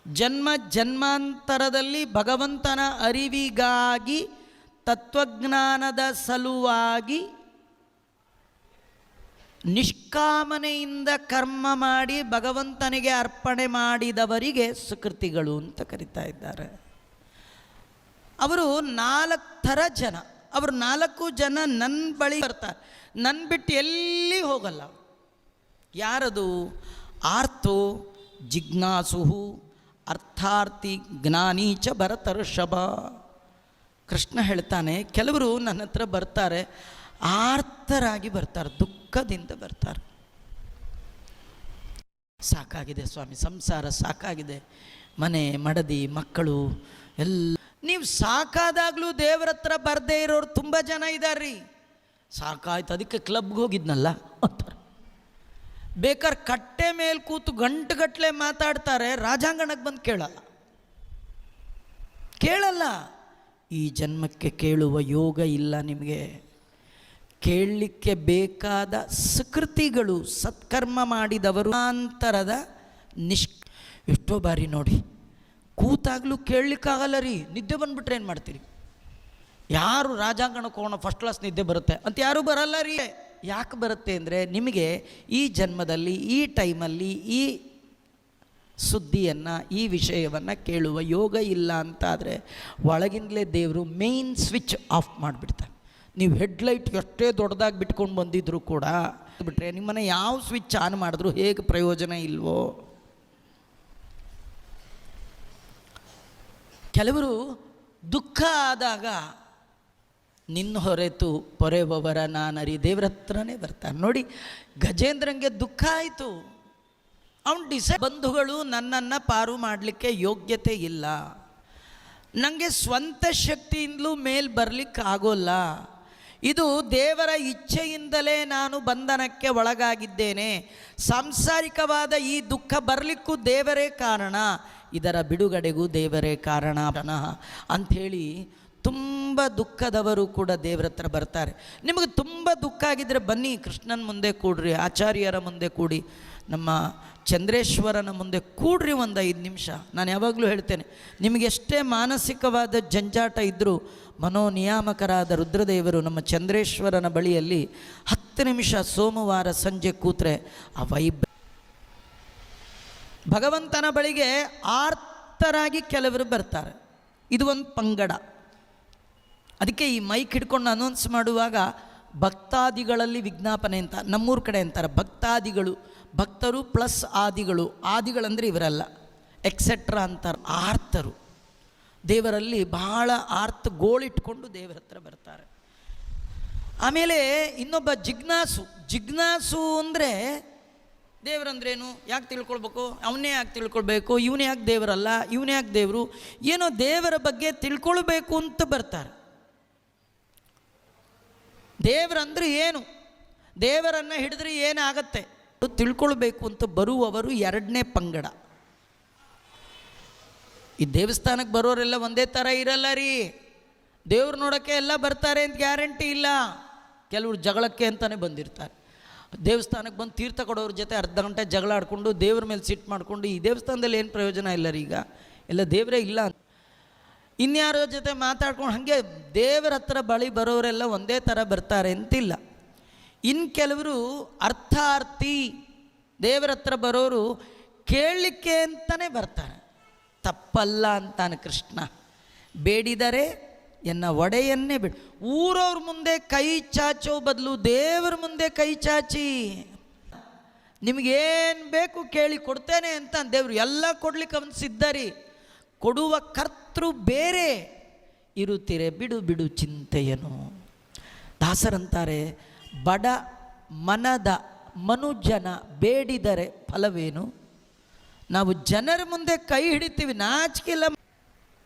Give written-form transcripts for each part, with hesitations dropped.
ಜನ್ಮ ಜನ್ಮಾಂತರದಲ್ಲಿ ಭಗವಂತನ ಅರಿವಿಗಾಗಿ ತತ್ವಜ್ಞಾನದ ಸಲುವಾಗಿ ನಿಷ್ಕಾಮನೆಯಿಂದ ಕರ್ಮ ಮಾಡಿ ಭಗವಂತನಿಗೆ ಅರ್ಪಣೆ ಮಾಡಿದವರಿಗೆ ಸುಕೃತಿಗಳು ಅಂತ ಕರೀತಾ ಇದ್ದಾರೆ. ಅವರು 4 ಥರ ಜನ. ಅವರು 4 ಜನ ನನ್ನ ಬಳಿ ಬರ್ತಾರೆ, ನನ್ನ ಬಿಟ್ಟು ಎಲ್ಲಿ ಹೋಗಲ್ಲ. ಯಾರದು? ಆರ್ತೋ ಜಿಜ್ಞಾಸು ಅರ್ಥಾರ್ಥಿ ಜ್ಞಾನೀಚ ಭರತರ್ಷಭ. ಕೃಷ್ಣ ಹೇಳ್ತಾನೆ, ಕೆಲವರು ನನ್ನ ಹತ್ರ ಬರ್ತಾರೆ, ಆರ್ತರಾಗಿ ಬರ್ತಾರೆ, ದುಃಖದಿಂದ ಬರ್ತಾರೆ. ಸಾಕಾಗಿದೆ ಸ್ವಾಮಿ, ಸಂಸಾರ ಸಾಕಾಗಿದೆ, ಮನೆ ಮಡದಿ ಮಕ್ಕಳು ಎಲ್ಲ. ನೀವು ಸಾಕಾದಾಗಲೂ ದೇವರ ಹತ್ರ ಬರದೇ ಇರೋರು ತುಂಬ ಜನ ಇದ್ದಾರ್ರೀ. ಸಾಕಾಯ್ತು ಅದಕ್ಕೆ ಕ್ಲಬ್ಗೆ ಹೋಗಿದ್ನಲ್ಲ ಅಂತಾರೆ. ಬೇಕಾದ್ರೆ ಕಟ್ಟೆ ಮೇಲೆ ಕೂತು ಗಂಟುಗಟ್ಟಲೆ ಮಾತಾಡ್ತಾರೆ, ರಾಜಾಂಗಣಕ್ಕೆ ಬಂದು ಕೇಳಲ್ಲ. ಈ ಜನ್ಮಕ್ಕೆ ಕೇಳುವ ಯೋಗ ಇಲ್ಲ ನಿಮಗೆ. ಕೇಳಲಿಕ್ಕೆ ಬೇಕಾದ ಸುಕೃತಿಗಳು, ಸತ್ಕರ್ಮ ಮಾಡಿದವರು ಅಂತರದ ಎಷ್ಟೋ ಬಾರಿ ನೋಡಿ, ಕೂತಾಗಲೂ ಕೇಳಲಿಕ್ಕಾಗಲ್ಲ ರೀ, ನಿದ್ದೆ ಬಂದುಬಿಟ್ರೆ ಏನು ಮಾಡ್ತೀರಿ? ಯಾರು ರಾಜಾಂಗಣಕ್ಕೆ ಹೋಗೋಣ ಫಸ್ಟ್ ಕ್ಲಾಸ್ ನಿದ್ದೆ ಬರುತ್ತೆ ಅಂತ ಯಾರೂ ಬರಲ್ಲ ರೀ. ಯಾಕೆ ಬರುತ್ತೆ ಅಂದರೆ, ನಿಮಗೆ ಈ ಜನ್ಮದಲ್ಲಿ ಈ ಟೈಮಲ್ಲಿ ಈ ಸುದ್ದಿಯನ್ನು, ಈ ವಿಷಯವನ್ನು ಕೇಳುವ ಯೋಗ ಇಲ್ಲ ಅಂತಾದರೆ ಒಳಗಿಂದಲೇ ದೇವರು ಮೇನ್ ಸ್ವಿಚ್ ಆಫ್ ಮಾಡಿಬಿಡ್ತಾರೆ. ನೀವು ಹೆಡ್ಲೈಟ್ ಎಷ್ಟೇ ದೊಡ್ಡದಾಗಿ ಬಿಟ್ಕೊಂಡು ಬಂದಿದ್ರೂ ಕೂಡ ಬಿಟ್ಟರೆ ನಿಮ್ಮನ್ನು ಯಾವ ಸ್ವಿಚ್ ಆನ್ ಮಾಡಿದ್ರೂ ಹೇಗೆ ಪ್ರಯೋಜನ ಇಲ್ವೋ. ಕೆಲವರು ದುಃಖ ಆದಾಗ ನಿನ್ನ ಹೊರೆತು ಪೊರೆಬವರ ನಾನರಿ ದೇವ್ರ ಹತ್ರನೇ ಬರ್ತಾರೆ. ನೋಡಿ, ಗಜೇಂದ್ರಂಗೆ ದುಃಖ ಆಯಿತು, ಅವನು ಬಂಧುಗಳು ನನ್ನನ್ನು ಪಾರು ಮಾಡಲಿಕ್ಕೆ ಯೋಗ್ಯತೆ ಇಲ್ಲ, ನನಗೆ ಸ್ವಂತ ಶಕ್ತಿಯಿಂದಲೂ ಮೇಲೆ ಬರಲಿಕ್ಕೆ ಆಗೋಲ್ಲ, ಇದು ದೇವರ ಇಚ್ಛೆಯಿಂದಲೇ ನಾನು ಬಂಧನಕ್ಕೆ ಒಳಗಾಗಿದ್ದೇನೆ, ಸಾಂಸಾರಿಕವಾದ ಈ ದುಃಖ ಬರಲಿಕ್ಕೂ ದೇವರೇ ಕಾರಣ, ಇದರ ಬಿಡುಗಡೆಗೂ ದೇವರೇ ಕಾರಣ ಅಂಥೇಳಿ ತುಂಬ ದುಃಖದವರು ಕೂಡ ದೇವರ ಹತ್ರ ಬರ್ತಾರೆ. ನಿಮಗೆ ತುಂಬ ದುಃಖ ಆಗಿದ್ದರೆ ಬನ್ನಿ, ಕೃಷ್ಣನ ಮುಂದೆ ಕೂಡ್ರಿ, ಆಚಾರ್ಯರ ಮುಂದೆ ಕೂಡಿ, ನಮ್ಮ ಚಂದ್ರೇಶ್ವರನ ಮುಂದೆ ಕೂಡ್ರಿ, ಒಂದು 5 ನಿಮಿಷ. ನಾನು ಯಾವಾಗಲೂ ಹೇಳ್ತೇನೆ, ನಿಮಗೆಷ್ಟೇ ಮಾನಸಿಕವಾದ ಜಂಜಾಟ ಇದ್ದರೂ ಮನೋನಿಯಾಮಕರಾದ ರುದ್ರದೇವರು ನಮ್ಮ ಚಂದ್ರೇಶ್ವರನ ಬಳಿಯಲ್ಲಿ 10 ನಿಮಿಷ ಸೋಮವಾರ ಸಂಜೆ ಕೂತ್ರೆ ಆ ಭಗವಂತನ ಬಳಿಗೆ ಆರ್ತರಾಗಿ ಕೆಲವರು ಬರ್ತಾರೆ. ಇದು ಒಂದು ಪಂಗಡ. ಅದಕ್ಕೆ ಈ ಮೈಕ್ ಹಿಡ್ಕೊಂಡು ಅನೌನ್ಸ್ ಮಾಡುವಾಗ ಭಕ್ತಾದಿಗಳಲ್ಲಿ ವಿಜ್ಞಾಪನೆ ಅಂತ ನಮ್ಮೂರ ಕಡೆ ಅಂತಾರೆ. ಭಕ್ತಾದಿಗಳು, ಭಕ್ತರು ಪ್ಲಸ್ ಆದಿಗಳು. ಆದಿಗಳಂದರೆ ಇವರಲ್ಲ, ಎಕ್ಸೆಟ್ರಾ ಅಂತಾರೆ. ಆರ್ತರು ದೇವರಲ್ಲಿ ಬಹಳ ಗೋಳಿಟ್ಕೊಂಡು ದೇವರ ಹತ್ರ ಬರ್ತಾರೆ. ಆಮೇಲೆ ಇನ್ನೊಬ್ಬ ಜಿಜ್ಞಾಸು ಅಂದರೆ ದೇವರಂದ್ರೇನು, ಯಾಕೆ ತಿಳ್ಕೊಳ್ಬೇಕು, ಅವನೇ ಯಾಕೆ ತಿಳ್ಕೊಳ್ಬೇಕು, ಇವನೇ ಯಾಕೆ ದೇವರಲ್ಲ, ಇವನೇ ಯಾಕೆ ದೇವರು, ಏನೋ ದೇವರ ಬಗ್ಗೆ ತಿಳ್ಕೊಳ್ಬೇಕು ಅಂತ ಬರ್ತಾರೆ. ದೇವರಂದ್ರೆ ಏನು, ದೇವರನ್ನು ಹಿಡಿದ್ರೆ ಏನಾಗತ್ತೆ ತಿಳ್ಕೊಳ್ಬೇಕು ಅಂತ ಬರುವವರು 2ನೇ ಪಂಗಡ. ಈ ದೇವಸ್ಥಾನಕ್ಕೆ ಬರೋರೆಲ್ಲ ಒಂದೇ ಥರ ಇರಲ್ಲ ರೀ. ದೇವ್ರು ನೋಡೋಕ್ಕೆ ಎಲ್ಲ ಬರ್ತಾರೆ ಅಂತ ಗ್ಯಾರಂಟಿ ಇಲ್ಲ. ಕೆಲವರು ಜಗಳಕ್ಕೆ ಅಂತಲೇ ಬಂದಿರ್ತಾರೆ. ದೇವಸ್ಥಾನಕ್ಕೆ ಬಂದು ತೀರ್ಥ ಕೊಡೋರ ಜೊತೆ ಅರ್ಧ ಗಂಟೆ ಜಗಳ ಆಡ್ಕೊಂಡು ದೇವ್ರ ಮೇಲೆ ಸಿಟ್ಟು ಮಾಡಿಕೊಂಡು ಈ ದೇವಸ್ಥಾನದಲ್ಲಿ ಏನು ಪ್ರಯೋಜನ ಇಲ್ಲ ರೀ, ಈಗ ಎಲ್ಲ ದೇವರೇ ಇಲ್ಲ, ಇನ್ಯಾರೋ ಜೊತೆ ಮಾತಾಡ್ಕೊಂಡು ಹಾಗೆ ದೇವರ ಹತ್ರ ಬಳಿ ಬರೋರೆಲ್ಲ ಒಂದೇ ಥರ ಬರ್ತಾರೆ ಅಂತಿಲ್ಲ. ಇನ್ನು ಕೆಲವರು ಅರ್ಥಾರ್ಥಿ, ದೇವರ ಹತ್ರ ಬರೋರು ಕೇಳಲಿಕ್ಕೆ ಅಂತಲೇ ಬರ್ತಾರೆ. ತಪ್ಪಲ್ಲ ಅಂತಾನೆ ಕೃಷ್ಣ. ಬೇಡಿದರೆ ಎನ್ನ ಒಡೆಯನ್ನೇ ಬಿಡು. ಊರವ್ರ ಮುಂದೆ ಕೈ ಚಾಚೋ ಬದಲು ದೇವರ ಮುಂದೆ ಕೈ ಚಾಚಿ, ನಿಮಗೇನು ಬೇಕು ಕೇಳಿ ಕೊಡ್ತೇನೆ ಅಂತ ದೇವರು ಎಲ್ಲ ಕೊಡ್ಲಿಕ್ಕೆ ಅವನು ಸಿದ್ಧರಿ. ಕೊಡುವ ಕರ್ತೃ ಬೇರೆ, ಇರುತ್ತೀರೆ ಬಿಡು ಬಿಡು ಚಿಂತೆಯನು. ದಾಸರಂತಾರೆ, ಬಡ ಮನದ ಮನುಜನ ಬೇಡಿದರೆ ಫಲವೇನು. ನಾವು ಜನರ ಮುಂದೆ ಕೈ ಹಿಡಿತೀವಿ, ನಾಚಿಕೆಲ್ಲ.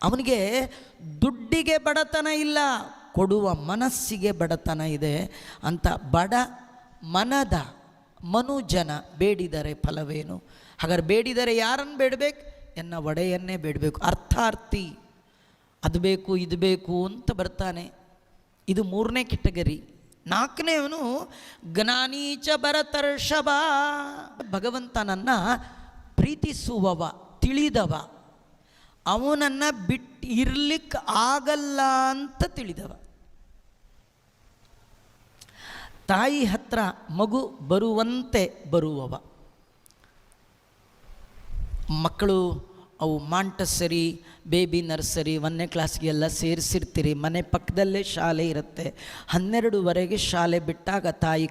ಅವನಿಗೆ ದುಡ್ಡಿಗೆ ಬಡತನ ಇಲ್ಲ, ಕೊಡುವ ಮನಸ್ಸಿಗೆ ಬಡತನ ಇದೆ ಅಂತ. ಬಡ ಮನದ ಮನುಜನ ಬೇಡಿದರೆ ಫಲವೇನು. ಹಾಗಾದ್ರೆ ಬೇಡಿದರೆ ಯಾರನ್ನು ಬೇಡಬೇಕು? ಎನ್ನ ಒಡೆಯನ್ನೇ ಬೇಡಬೇಕು. ಅರ್ಥಾರ್ಥಿ, ಅದು ಬೇಕು ಇದು ಬೇಕು ಅಂತ ಬರ್ತಾನೆ. ಇದು 3ನೇ ಕೆಟಗರಿ. 4ನೇವನು ಜ್ಞಾನೀಚ ಭರತರ್ಷಭ, ಭಗವಂತನನ್ನು ಪ್ರೀತಿಸುವವ, ತಿಳಿದವ, ಅವನನ್ನು ಬಿಟ್ಟು ಇರ್ಲಿಕ್ಕೆ ಆಗಲ್ಲ ಅಂತ ತಿಳಿದವ. ತಾಯಿ ಹತ್ರ ಮಗು ಬರುವಂತೆ ಬರುವವ. ಮಕ್ಕಳು ಅವು ಮಾಂಟಸರಿ, ಬೇಬಿ ನರ್ಸರಿ, 1ನೇ ಕ್ಲಾಸ್ಗೆಲ್ಲ ಸೇರಿಸಿರ್ತೀರಿ. ಮನೆ ಪಕ್ಕದಲ್ಲೇ ಶಾಲೆ ಇರುತ್ತೆ. 12ವರೆಗೆ ಶಾಲೆ ಬಿಟ್ಟಾಗ ತಾಯಿ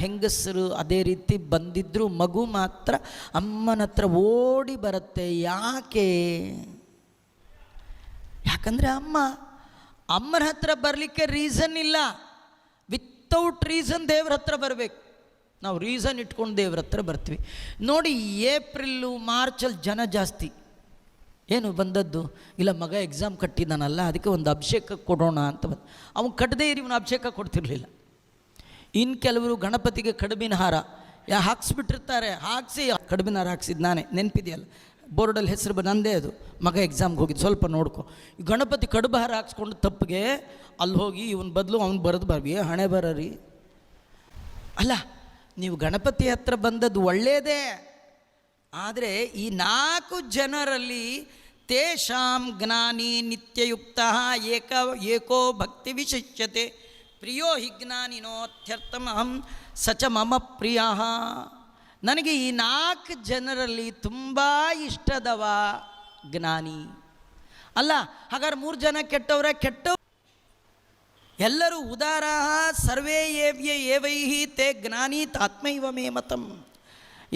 ಹೆಂಗಸರು ಅದೇ ರೀತಿ ಬಂದಿದ್ದರೂ ಮಗು ಮಾತ್ರ ಅಮ್ಮನ ಹತ್ರ ಓಡಿ ಬರುತ್ತೆ. ಯಾಕಂದರೆ ಅಮ್ಮನ ಹತ್ರ ಬರಲಿಕ್ಕೆ ರೀಸನ್ ಇಲ್ಲ. ವಿತೌಟ್ ರೀಸನ್ ದೇವ್ರ ಹತ್ರ ಬರಬೇಕು. ನಾವು ರೀಸನ್ ಇಟ್ಕೊಂಡು ದೇವ್ರ ಹತ್ರ ಬರ್ತೀವಿ. ನೋಡಿ, ಏಪ್ರಿಲ್ಲು ಮಾರ್ಚಲ್ಲಿ ಜನ ಜಾಸ್ತಿ. ಏನು ಬಂದದ್ದು? ಇಲ್ಲ, ಮಗ ಎಕ್ಸಾಮ್ ಕಟ್ಟಿದ್ದಾನಲ್ಲ, ಅದಕ್ಕೆ ಒಂದು ಅಭಿಷೇಕ ಕೊಡೋಣ ಅಂತ ಬಂದು. ಅವ್ನು ಕಟ್ಟದೇ ಇರಿ ಇವನು ಅಭಿಷೇಕ ಕೊಡ್ತಿರ್ಲಿಲ್ಲ. ಇನ್ನು ಕೆಲವರು ಗಣಪತಿಗೆ ಕಡುಬಿನ ಹಾರ ಹಾಕ್ಸ್ಬಿಟ್ಟಿರ್ತಾರೆ. ಹಾಕಿಸಿ ಕಡುಬಿನ ಹಾರ ಹಾಕ್ಸಿದ್ದು ನಾನೇ, ನೆನಪಿದೆಯಲ್ಲ, ಬೋರ್ಡಲ್ಲಿ ಹೆಸರು ನಂದೇ ಅದು. ಮಗ ಎಕ್ಸಾಮ್ಗೆ ಹೋಗಿದ್ದು, ಸ್ವಲ್ಪ ನೋಡ್ಕೊ. ಗಣಪತಿ ಕಡುಬು ಹಾರ ಹಾಕ್ಸ್ಕೊಂಡು ತಪ್ಪಿಗೆ ಅಲ್ಲಿ ಹೋಗಿ ಇವನ ಬದಲು ಅವ್ನು ಬರೆದು ಬರ್ಬಿ, ಹಣೆ ಬರೀ. ಅಲ್ಲ, ನೀವು ಗಣಪತಿ ಹತ್ರ ಬಂದದ್ದು ಒಳ್ಳೆಯದೇ. ಆದರೆ ಈ 4 ಜನರಲ್ಲಿ ತೇಷಾಂ ಜ್ಞಾನಿ ನಿತ್ಯಯುಕ್ತ ಏಕೋ ಭಕ್ತಿ ವಿಶಿಷ್ಯತೆ ಪ್ರಿಯೋ ಹಿ ಜ್ಞಾನಿನೋತ್ಯರ್ಥಮಹಂ ಸಚ ಮಮ ಪ್ರಿಯ. ನನಗೆ ಈ 4 ಜನರಲ್ಲಿ ತುಂಬ ಇಷ್ಟದವ ಜ್ಞಾನಿ. ಅಲ್ಲ, ಹಾಗಾದ್ರೆ 3 ಜನ ಕೆಟ್ಟವರು. ಎಲ್ಲರೂ ಉದಾರಾಹ ಸರ್ವೇ ಏವೈಹಿ ತೇ ಜ್ಞಾನಿ ತಾತ್ಮೈವ ಮೇ ಮತಂ.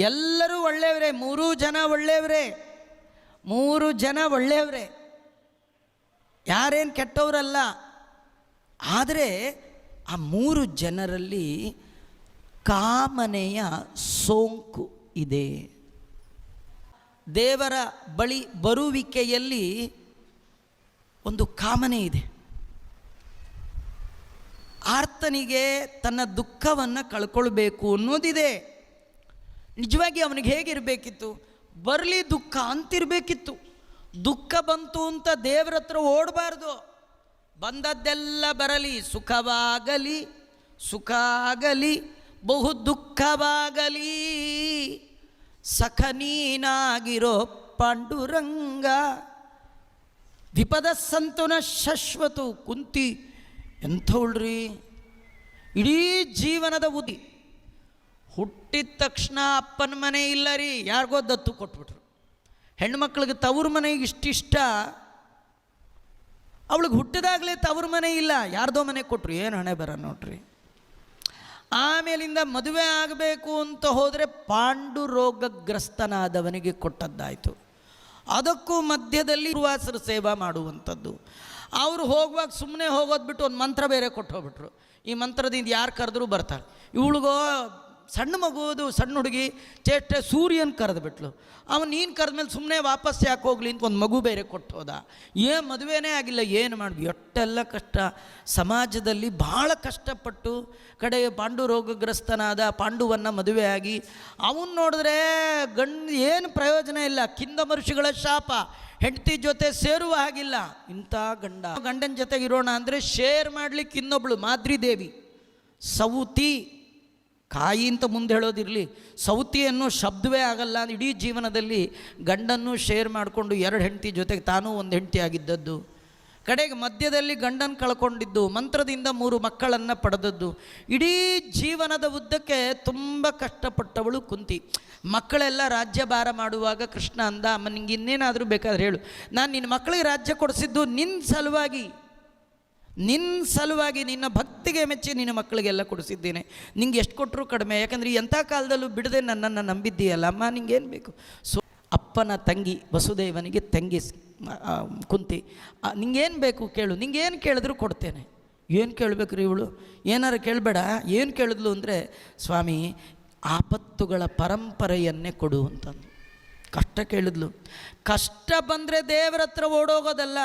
ಎಲ್ಲರೂ ಒಳ್ಳೆಯವರೇ, 3 ಜನ ಒಳ್ಳೆಯವರೇ, 3 ಜನ ಒಳ್ಳೆಯವರೇ, ಯಾರೇನು ಕೆಟ್ಟವರಲ್ಲ. ಆದರೆ ಆ 3 ಜನರಲ್ಲಿ ಕಾಮನೆಯ ಸೋಂಕು ಇದೆ. ದೇವರ ಬಳಿ ಬರುವಿಕೆಯಲ್ಲಿ ಒಂದು ಕಾಮನೆ ಇದೆ. ಆರ್ತನಿಗೆ ತನ್ನ ದುಃಖವನ್ನು ಕಳ್ಕೊಳ್ಬೇಕು ಅನ್ನೋದಿದೆ. ನಿಜವಾಗಿ ಅವನಿಗೆ ಹೇಗಿರಬೇಕಿತ್ತು? ಬರಲಿ ದುಃಖ ಅಂತಿರಬೇಕಿತ್ತು. ದುಃಖ ಬಂತು ಅಂತ ದೇವರ ಹತ್ರ ಓಡಬಾರ್ದು. ಬಂದದ್ದೆಲ್ಲ ಬರಲಿ, ಸುಖವಾಗಲಿ, ಸುಖ ಆಗಲಿ, ಬಹು ದುಃಖವಾಗಲಿ, ಸಖ ನೀನಾಗಿರೋ ಪಾಂಡುರಂಗ, ವಿಪದ ಸಂತುನ ಶಾಶ್ವತು. ಕುಂತಿ ಎಂಥವಳ್ರಿ, ಇಡೀ ಜೀವನದ ಉದಿ. ಹುಟ್ಟಿದ ತಕ್ಷಣ ಅಪ್ಪನ ಮನೆ ಇಲ್ಲ ರೀ, ಯಾರಿಗೋ ದತ್ತು ಕೊಟ್ಬಿಟ್ರು. ಹೆಣ್ಮಕ್ಳಿಗೆ ತವ್ರ ಮನೆಗೆ ಇಷ್ಟಿಷ್ಟ, ಅವಳಿಗೆ ಹುಟ್ಟಿದಾಗಲೇ ತವ್ರ ಮನೆ ಇಲ್ಲ, ಯಾರ್ದೋ ಮನೆ ಕೊಟ್ರು. ಏನು ಹಣೆ ಬರ ನೋಡ್ರಿ. ಆಮೇಲಿಂದ ಮದುವೆ ಆಗಬೇಕು ಅಂತ ಹೋದರೆ ಪಾಂಡುರೋಗಗ್ರಸ್ತನಾದವನಿಗೆ ಕೊಟ್ಟದ್ದಾಯಿತು. ಅದಕ್ಕೂ ಮಧ್ಯದಲ್ಲಿ ಗುರುವಾಸರ ಸೇವಾ ಮಾಡುವಂಥದ್ದು. ಅವರು ಹೋಗುವಾಗ ಸುಮ್ಮನೆ ಹೋಗೋದು ಬಿಟ್ಟು ಒಂದು ಮಂತ್ರ ಬೇರೆ ಕೊಟ್ಟು ಹೋಗ್ಬಿಟ್ರು. ಈ ಮಂತ್ರದಿಂದ ಯಾರು ಕರೆದ್ರೂ ಬರ್ತಾರೆ. ಇವಳಿಗೋ ಸಣ್ಣ ಮಗುವುದು, ಸಣ್ಣ ಹುಡುಗಿ ಚೇಷ್ಟೆ, ಸೂರ್ಯನ ಕರೆದುಬಿಟ್ಲು. ಅವನು ನೀನು ಕರೆದ್ಮೇಲೆ ಸುಮ್ಮನೆ ವಾಪಸ್ ಯಾಕೆ ಹೋಗ್ಲಿ ಅಂತ ಒಂದು ಮಗು ಬೇರೆ ಕೊಟ್ಟು ಹೋದ. ಏನು ಮದುವೆನೇ ಆಗಿಲ್ಲ, ಏನು ಮಾಡ್ವಿ? ಎಷ್ಟೆಲ್ಲ ಕಷ್ಟ. ಸಮಾಜದಲ್ಲಿ ಭಾಳ ಕಷ್ಟಪಟ್ಟು ಕಡೆಗೆ ಪಾಂಡು ರೋಗಗ್ರಸ್ತನಾದ ಪಾಂಡುವನ್ನು ಮದುವೆಯಾಗಿ ಅವನು ನೋಡಿದ್ರೆ ಏನು ಪ್ರಯೋಜನ ಇಲ್ಲ. ಕಿಂದ ಮರುಷಿಗಳ ಶಾಪ. ಹೆಂಡತಿ ಜೊತೆ ಸೇರುವ ಹಾಗಿಲ್ಲ. ಇಂಥ ಗಂಡನ ಜೊತೆಗೆ ಇರೋಣ ಅಂದರೆ ಶೇರ್ ಮಾಡಲಿಕ್ಕೆ ಇನ್ನೊಬ್ಳು ಮಾದ್ರಿದೇವಿ, ಸೌತಿ, ಕಾಯಿ ಅಂತ ಮುಂದೆ ಹೇಳೋದಿರಲಿ, ಸೌತಿ ಅನ್ನೋ ಶಬ್ದವೇ ಆಗಲ್ಲ. ಇಡೀ ಜೀವನದಲ್ಲಿ ಗಂಡನ್ನು ಶೇರ್ ಮಾಡಿಕೊಂಡು 2 ಹೆಂಡತಿ ಜೊತೆಗೆ ತಾನೂ ಒಂದು ಹೆಂಡತಿ ಆಗಿದ್ದದ್ದು. ಕಡೆಗೆ ಮಧ್ಯದಲ್ಲಿ ಗಂಡನ ಕಳ್ಕೊಂಡಿದ್ದು, ಮಂತ್ರದಿಂದ 3 ಮಕ್ಕಳನ್ನು ಪಡೆದದ್ದು. ಇಡೀ ಜೀವನದ ಉದ್ದಕ್ಕೆ ತುಂಬ ಕಷ್ಟಪಟ್ಟವಳು ಕುಂತಿ. ಮಕ್ಕಳೆಲ್ಲ ರಾಜ್ಯಭಾರ ಮಾಡುವಾಗ ಕೃಷ್ಣ ಅಂದ, ಅಮ್ಮ ನಿಂಗೆ ಇನ್ನೇನಾದರೂ ಬೇಕಾದ್ರೆ ಹೇಳು, ನಾನು ನಿನ್ನ ಮಕ್ಕಳಿಗೆ ರಾಜ್ಯ ಕೊಡಿಸಿದ್ದು ನಿನ್ನ ಸಲುವಾಗಿ ನಿನ್ನ ಭಕ್ತಿಗೆ ಮೆಚ್ಚಿ ನಿನ್ನ ಮಕ್ಕಳಿಗೆಲ್ಲ ಕೊಡಿಸಿದ್ದೇನೆ. ನಿಂಗೆ ಎಷ್ಟು ಕೊಟ್ಟರು ಕಡಿಮೆ. ಯಾಕಂದರೆ ಎಂಥ ಕಾಲದಲ್ಲೂ ಬಿಡದೆ ನನ್ನನ್ನು ನಂಬಿದ್ದೀಯಲ್ಲ ಅಮ್ಮ, ನಿಂಗೇನು ಬೇಕು? ಸೊ ಅಪ್ಪನ ತಂಗಿ ವಸುದೇವನಿಗೆ ತಂಗಿ ಕುಂತಿ, ನಿಂಗೇನು ಬೇಕು ಕೇಳು, ನಿಂಗೇನು ಕೇಳಿದ್ರು ಕೊಡ್ತೇನೆ. ಏನು ಕೇಳಬೇಕು ರೀ ಇವಳು? ಏನಾರು ಕೇಳಬೇಡ. ಏನು ಕೇಳಿದ್ಲು ಅಂದರೆ, ಸ್ವಾಮಿ ಆಪತ್ತುಗಳ ಪರಂಪರೆಯನ್ನೇ ಕೊಡು ಅಂತಂದು. ಕಷ್ಟ ಕೇಳಿದ್ಲು. ಕಷ್ಟ ಬಂದರೆ ದೇವರ ಹತ್ರ ಓಡೋಗೋದಲ್ಲ,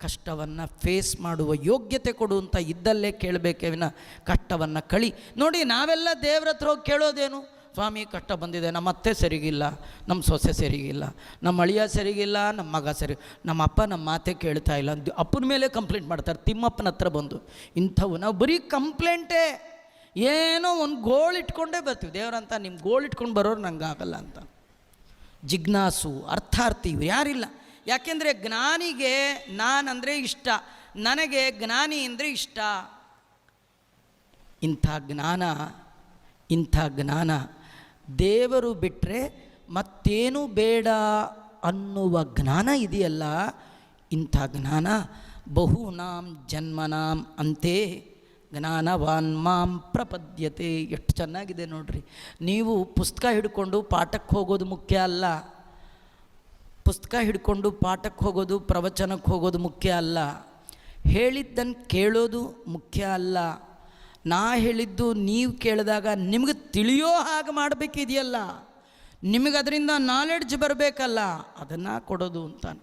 ಕಷ್ಟವನ್ನು ಫೇಸ್ ಮಾಡುವ ಯೋಗ್ಯತೆ ಕೊಡು ಅಂತ ಇದ್ದಲ್ಲೇ ಕೇಳಬೇಕೇ ವಿನ ಕಷ್ಟವನ್ನು ಕಳಿ. ನೋಡಿ, ನಾವೆಲ್ಲ ದೇವ್ರ ಹತ್ರ ಹೋಗಿ ಕೇಳೋದೇನು? ಸ್ವಾಮಿ ಕಷ್ಟ ಬಂದಿದೆ, ನಮ್ಮ ಅತ್ತೆ ಸರಿಗಿಲ್ಲ, ನಮ್ಮ ಸೊಸೆ ಸರಿಗಿಲ್ಲ, ನಮ್ಮ ಅಳಿಯ ಸರಿಗಿಲ್ಲ, ನಮ್ಮ ಮಗ ಸರಿ, ನಮ್ಮ ಅಪ್ಪ ನಮ್ಮ ಮಾತೆ ಕೇಳ್ತಾ ಇಲ್ಲ, ಅಪ್ಪನ ಮೇಲೆ ಕಂಪ್ಲೇಂಟ್ ಮಾಡ್ತಾರೆ. ತಿಮ್ಮಪ್ಪನ ಹತ್ರ ಬಂದು ಇಂಥವು ನಾವು ಬರೀ ಕಂಪ್ಲೇಂಟೇ. ಏನೋ ಒಂದು ಗೋಳು ಇಟ್ಕೊಂಡೇ ಬರ್ತೀವಿ. ದೇವರಂತ ನಿಮ್ಮ ಗೋಳು ಇಟ್ಕೊಂಡು ಬರೋರು ನಂಗೆ ಆಗಲ್ಲ ಅಂತ. ಜಿಜ್ಞಾಸು, ಅರ್ಥಾರ್ಥಿ ಇವ್ರು ಯಾರಿಲ್ಲ. ಯಾಕೆಂದರೆ ಜ್ಞಾನಿಗೆ ನಾನಂದರೆ ಇಷ್ಟ, ನನಗೆ ಜ್ಞಾನಿ ಅಂದರೆ ಇಷ್ಟ. ಇಂಥ ಜ್ಞಾನ ದೇವರು ಬಿಟ್ಟರೆ ಮತ್ತೇನು ಬೇಡ ಅನ್ನುವ ಜ್ಞಾನ ಇದೆಯಲ್ಲ, ಇಂಥ ಜ್ಞಾನ ಬಹೂನಾಂ ಜನ್ಮನಾಂ ಅಂತೆ ಜ್ಞಾನವಾನ್ ಮಾಂ ಪ್ರಪದ್ಯತೆ. ಎಷ್ಟು ಚೆನ್ನಾಗಿದೆ ನೋಡ್ರಿ. ನೀವು ಪುಸ್ತಕ ಹಿಡ್ಕೊಂಡು ಪಾಠಕ್ಕೆ ಹೋಗೋದು ಮುಖ್ಯ ಅಲ್ಲ, ಪುಸ್ತಕ ಹಿಡ್ಕೊಂಡು ಪಾಠಕ್ಕೆ ಹೋಗೋದು, ಪ್ರವಚನಕ್ಕೆ ಹೋಗೋದು ಮುಖ್ಯ ಅಲ್ಲ, ಹೇಳಿದ್ದನ್ನು ಕೇಳೋದು ಮುಖ್ಯ ಅಲ್ಲ. ನಾ ಹೇಳಿದ್ದು ನೀವು ಕೇಳಿದಾಗ ನಿಮಗೆ ತಿಳಿಯೋ ಹಾಗೆ ಮಾಡಬೇಕಿದೆಯಲ್ಲ, ನಿಮಗೆ ಅದರಿಂದ ನಾಲೆಡ್ಜ್ ಬರಬೇಕಲ್ಲ, ಅದನ್ನು ಕೊಡೋದು ಅಂತಾನೆ.